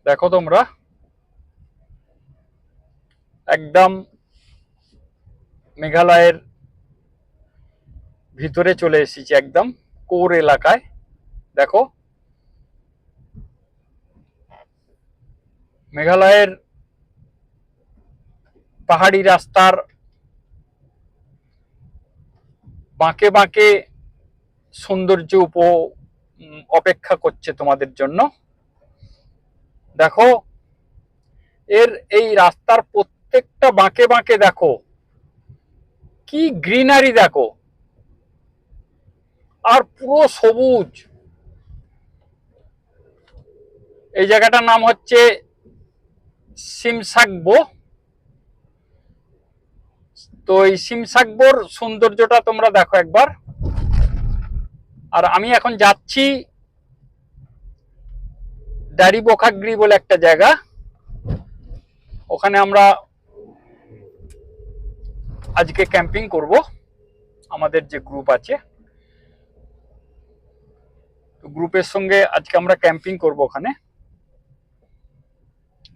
দেখো তোমরা একদম মেঘালয়ের ভিতরে চলে এসেছি, একদম কোর এলাকায়। দেখো মেঘালয়ের পাহাড়ি রাস্তার বাঁকে বাঁকে সৌন্দর্য অপেক্ষা করছে তোমাদের জন্য। দেখো এই রাস্তার প্রত্যেকটা বাঁকে বাঁকে দেখো কি গ্রিনারি, দেখো আর পুরো সবুজ। এই জায়গাটার নাম হচ্ছে সিমসাকবো। তো এই সিমসাকবোর সৌন্দর্যটা তোমরা দেখো একবার। আর আমি এখন যাচ্ছি দাড়িবোখাগ্রি বলে একটা জায়গা, ওখানে আমরা আজকে ক্যাম্পিং করব। আমাদের যে গ্রুপ আছে, গ্রুপের সঙ্গে আজকে আমরা ক্যাম্পিং করব ওখানে।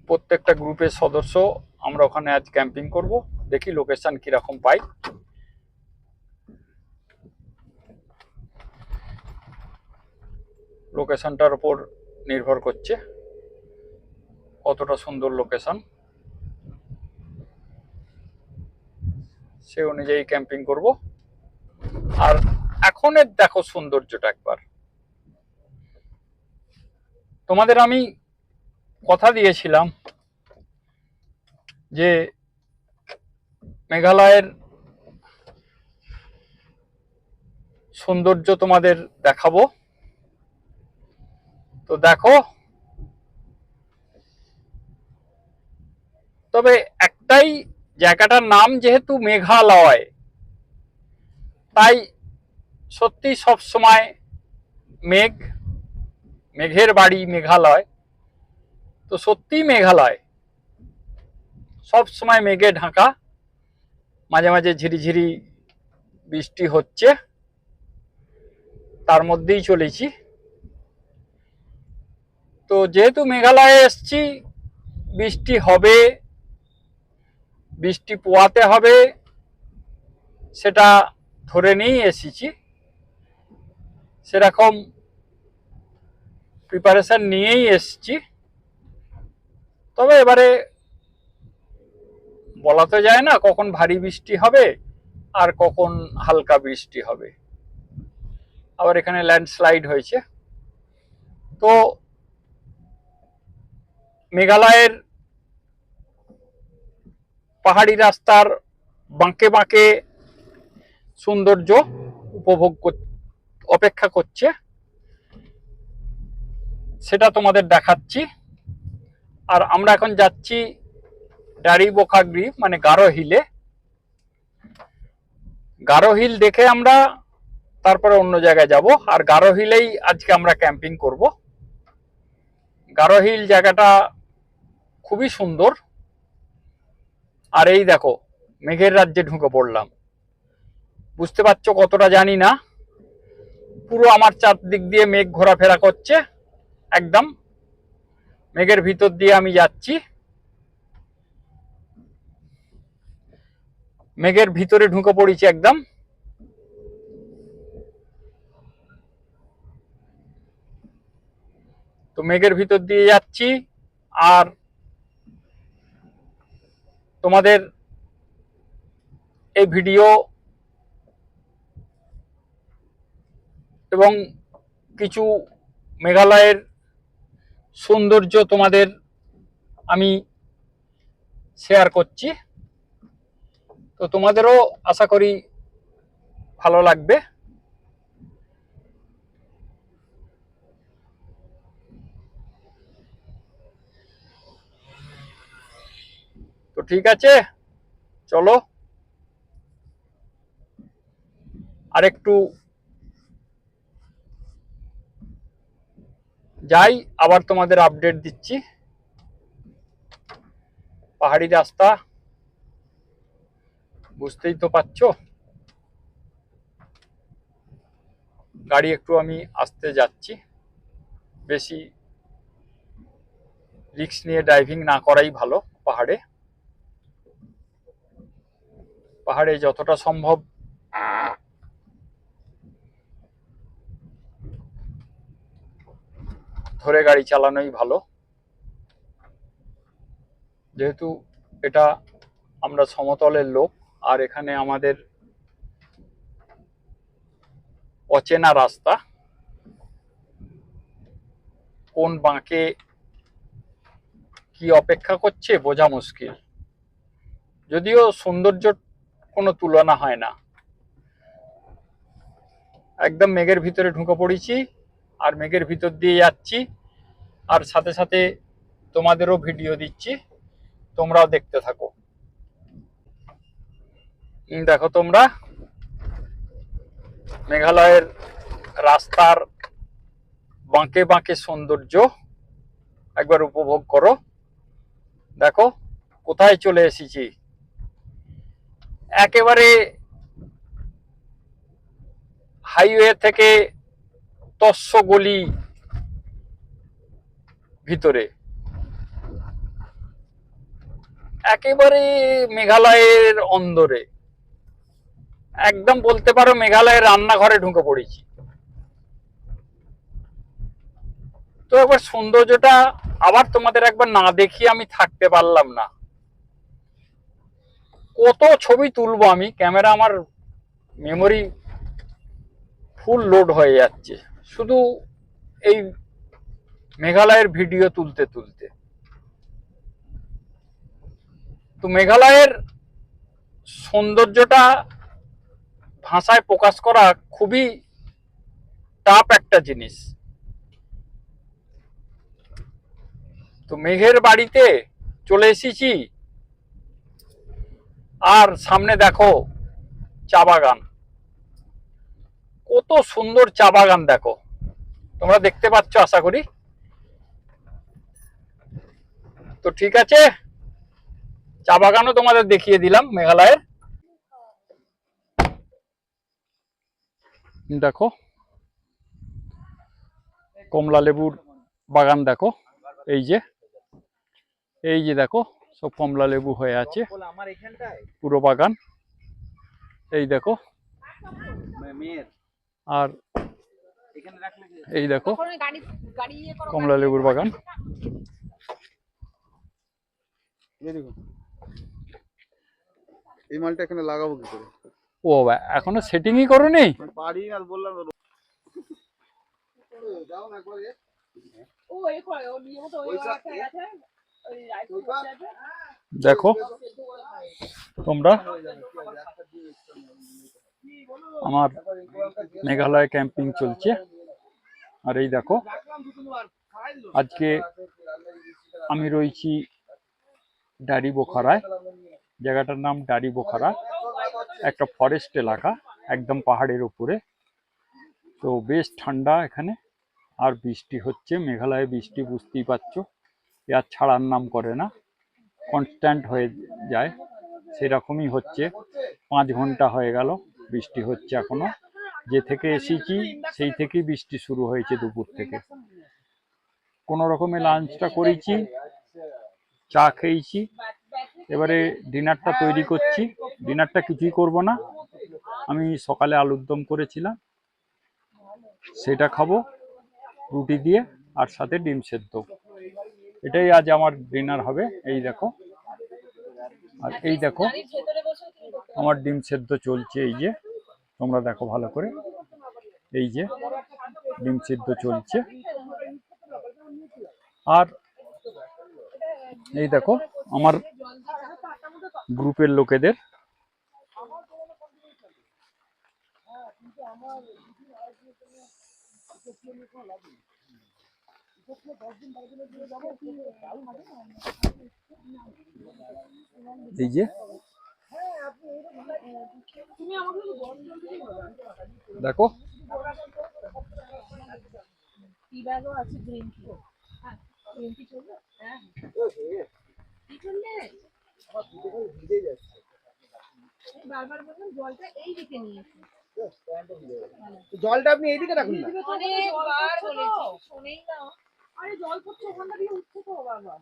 প্রত্যেকটা গ্রুপের সদস্য আমরা ওখানে আজ ক্যাম্পিং করব। দেখি লোকেশন কিরকম পাই। লোকেশনটার উপর নির্ভর করছে কতটা সুন্দর লোকেশন, সেই অনুযায়ী ক্যাম্পিং করব। আর এখনের দেখো সৌন্দর্যটা একবার। তোমাদের আমি কথা দিয়েছিলাম যে মেঘালয়ের সৌন্দর্য তোমাদের দেখাবো। তো দেখো, তবে একটাই, জায়গাটার নাম যেহেতু মেঘালয়, তাই সত্যি সব সময় মেঘের বাড়ি মেঘালয়। তো সত্যি মেঘালয় সব সময় মেঘে ঢাকা, মাঝে মাঝে ঝিরিঝিরি বৃষ্টি হচ্ছে, তার মধ্যেই চলেছি। তো যেহেতু মেঘালয়ে এসছি, বৃষ্টি হবে, বৃষ্টি পোয়াতে হবে, সেটা ধরে নিয়েই এসেছি। সেরকম প্রিপারেশন নিয়েই এসছি। তবে এবারে বলা তো যায় না কখন ভারী বৃষ্টি হবে আর কখন হালকা বৃষ্টি হবে। আবার এখানে ল্যান্ডস্লাইড হয়েছে। তো মেঘালয়ের পাহাড়ি রাস্তার বাঁকে বাঁকে সৌন্দর্য উপভোগ অপেক্ষা করছে, সেটা তোমাদের দেখাচ্ছি। আর আমরা এখন যাচ্ছি দাড়িবোখাগ্রি মানে গারো হিলে। গারো হিল দেখে আমরা তারপরে অন্য জায়গায় যাব। আর গারো হিলেই আজকে আমরা ক্যাম্পিং করব। গারো হিল জায়গাটা খুবই সুন্দর। আর এই দেখো মেঘের রাজ্যে ঢুকে পড়লাম। বুঝতে পারছো কতটা জানি না, পুরো আমার চারদিক দিয়ে মেঘ ঘোরাফেরা করছে। একদম মেঘের ভিতর দিয়ে আমি যাচ্ছি, মেঘের ভিতরে ঢুকে পড়েছি একদম। তো মেঘের ভিতর দিয়ে যাচ্ছি। আর তোমাদের এই ভিডিও এবং কিছু মেঘালয়ের সৌন্দর্য তোমাদের আমি শেয়ার করছি। তো তোমাদেরও আশা করি ভালো লাগবে। তো ঠিক আছে, চলো আরেকটু যাই, আবার তোমাদের আপডেট দিচ্ছি। পাহাড়ি রাস্তা বুঝতেই তো পারছো, গাড়ি একটু আমি আস্তে যাচ্ছি, বেশি রিস্ক নিয়ে ড্রাইভিং না করাই ভালো। পাহাড়ে যতটা সম্ভব ধরে গাড়ি চালানোই ভালো, যেহেতু এটা আমরা সমতলের লোক আর এখানে আমাদের অচেনা রাস্তা, কোন বাঁকে কি অপেক্ষা করছে বোঝা মুশকিল। যদিও সৌন্দর্য কোনো তুলনা হয় না। একদম মেঘের ভিতরে ঢুকে পড়েছি আর মেঘের ভিতর দিয়ে যাচ্ছি, আর সাথে সাথে তোমাদেরও ভিডিও দিচ্ছি, তোমরাও দেখতে থাকো। দেখো তোমরা মেঘালয়ের রাস্তার বাঁকে বাঁকে সৌন্দর্য একবার উপভোগ করো। দেখো কোথায় চলে এসেছি, একেবারে হাইওয়ে থেকে তস্য গলি ভিতরে, একেবারে মেঘালয়ের অন্দরে, একদম বলতে পারো মেঘালয়ের রান্নাঘরে ঢুকে পড়েছি। তো একবার সৌন্দর্যটা আবার তোমাদের একবার না দেখিয়ে আমি থাকতে পারলাম না। কত ছবি তুলবো আমি, ক্যামেরা আমার মেমোরি ফুল লোড হয়ে যাচ্ছে শুধু এই মেঘালয়ের ভিডিও তুলতে তুলতে। তো মেঘালয়ের সৌন্দর্যটা ভাষায় প্রকাশ করা খুবই টাফ একটা জিনিস। তো মেঘের বাড়িতে চলে এসেছি আর সামনে দেখো চা বাগান, কত সুন্দর চা বাগান দেখো, তোমরা দেখতে পাচ্ছ আশা করি। তো ঠিক আছে, চা বাগানও তোমাদের দেখিয়ে দিলাম মেঘালয়ের। দেখো কমলা লেবুর বাগান দেখো, এই যে দেখো সব কমলা লেবু হয়ে আছে পুরো বাগান, এই দেখো। আর এই দেখো কমলা লেবুর বাগান। এই মালটা এখানে লাগাবো কি করে? ও বাবা, এখনো সেটিংই করোনি? পারি না, বললাম যাও না একবার। দেখো তোমরা আমার মেঘালয় ক্যাম্পিং চলছে। আর এই দেখো আজকে আমি রয়েছি ডারি বোখারায়, জায়গাটার নাম ডারি বোখারা, একটা ফরেস্ট এলাকা একদম পাহাড়ের উপরে। তো বেশ ঠান্ডা এখানে, আর বৃষ্টি হচ্ছে। মেঘালয়ে বৃষ্টি বুঝতেই পারছো, আর ছাড়ার নাম করে না, কনস্ট্যান্ট হয়ে যায়, সেরকমই হচ্ছে। 5 ঘন্টা হয়ে গেল বৃষ্টি হচ্ছে এখনো। যে থেকে এসেছি সেই থেকেই বৃষ্টি শুরু হয়েছে দুপুর থেকে। কোনো রকমে লাঞ্চটা করেছি, চা খেয়েছি, এবারে ডিনারটা তৈরি করছি। ডিনারটা কিছুই করব না, আমি সকালে আলুর দম করেছিলাম সেটা খাবো রুটি দিয়ে, আর সাথে ডিম সেদ্ধ। এটাই আজ আমার ডিনার হবে। এই দেখো, আর এই দেখো আমার ডিম সেদ্ধ চলছে, এই যে তোমরা দেখো ভালো করে, এই যে ডিম সেদ্ধ চলছে। আর এই দেখো আমার গ্রুপের লোকেদের, এই যে দেখো জলটা আপনি এইদিকে রাখুন না। অনেকবার বলেছি, শোনেই না। আরে জল পড়ছে ওখানটা দিয়ে উঠছে তো বাবা।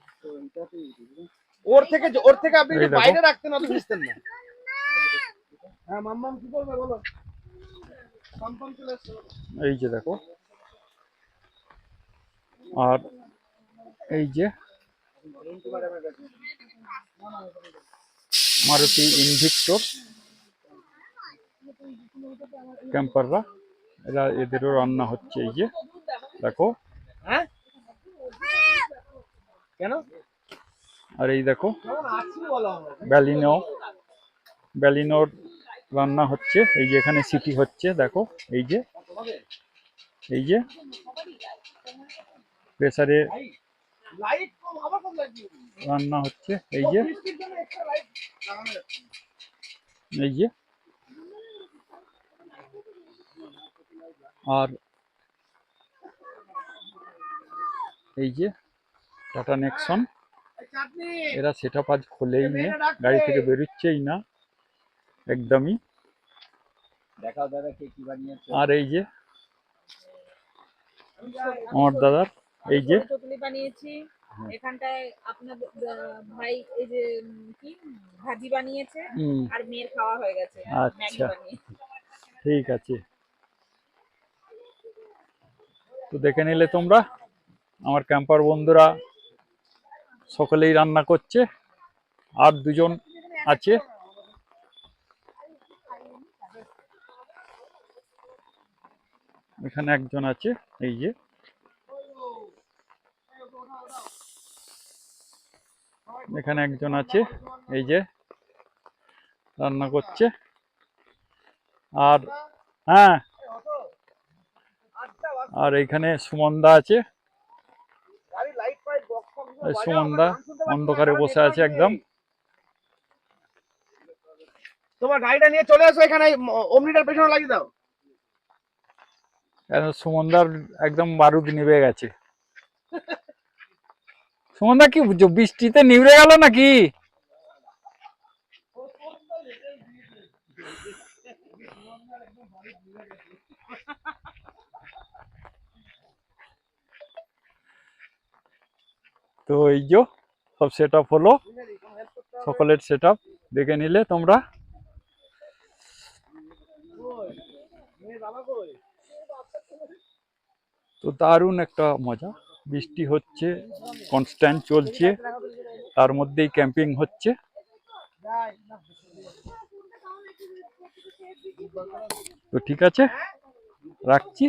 ওর থেকে আপনি এই যে দেখো। বাইরে রাখতেন অত বুঝতেন না। হ্যাঁ মাম্মাম কি করবে বলো? পাম্পাম চলে এসছে। এই যে দেখো, আর এই যে মারুতি ইনভিক্টর ক্যাম্পাররা, এদেরও রান্না হচ্ছে। এই যে দেখো, হ্যাঁ কেন? আর এই দেখো কেমন আছি বলো আমাকে। ব্যালিনোর রান্না হচ্ছে। এই যে এখানে সিটি হচ্ছে, দেখো এই যে প্রেসারে লাইট কম আবার কম লাগবে। রান্না হচ্ছে। এই যে বৃষ্টির জন্য এক্সট্রা লাইট লাগানো যাচ্ছে। এই যে আর এই যে টাটা নেক্সন, চাটনি এরা সেটা আজ খোলেই নি, গাড়ি থেকে বেরোচ্ছেই না একদমই। দেখাও দাদা কে কি বানিয়েছে। আর এই যে আমার দাদার এই যে চটুলি বানিয়েছি। এখানটায় আপনার ভাই এই যে কি ভাজি বানিয়েছে, আর মেয়ের খাওয়া হয়ে গেছে ম্যাগি আচ্ছা, বানিয়ে। ঠিক আছে। তো দেখে নিলে তোমরা, আমার ক্যাম্পার বন্ধুরা সকলেই রান্না করছে, আর দুজন আছে। এখানে একজন আছে, এই যে এখানে একজন আছে, এই যে রান্না করছে। আর হ্যাঁ, আর এইখানে সুমনদা আছে। গাড়ি লাইট ফাইট বক্স ফক্স এই সুমনদা অন্ধকারে বসে আছে একদম। তোমার গাড়িটা নিয়ে চলে আসো এখানে, অমনিটার পেছনে লাগিয়ে দাও। সুমনদার একদম বারুদ নিভে গেছে। সুমনদা কি বৃষ্টিতে নিভে গেল নাকি? তো এই যে সব সেট আপ হলো, সকলের সেট আপ দেখে নিলে তোমরা। তো দারুণ একটা মজা, বৃষ্টি হচ্ছে, কনস্ট্যান্ট চলছে, তার মধ্যেই ক্যাম্পিং হচ্ছে। তো ঠিক আছে, রাখছি।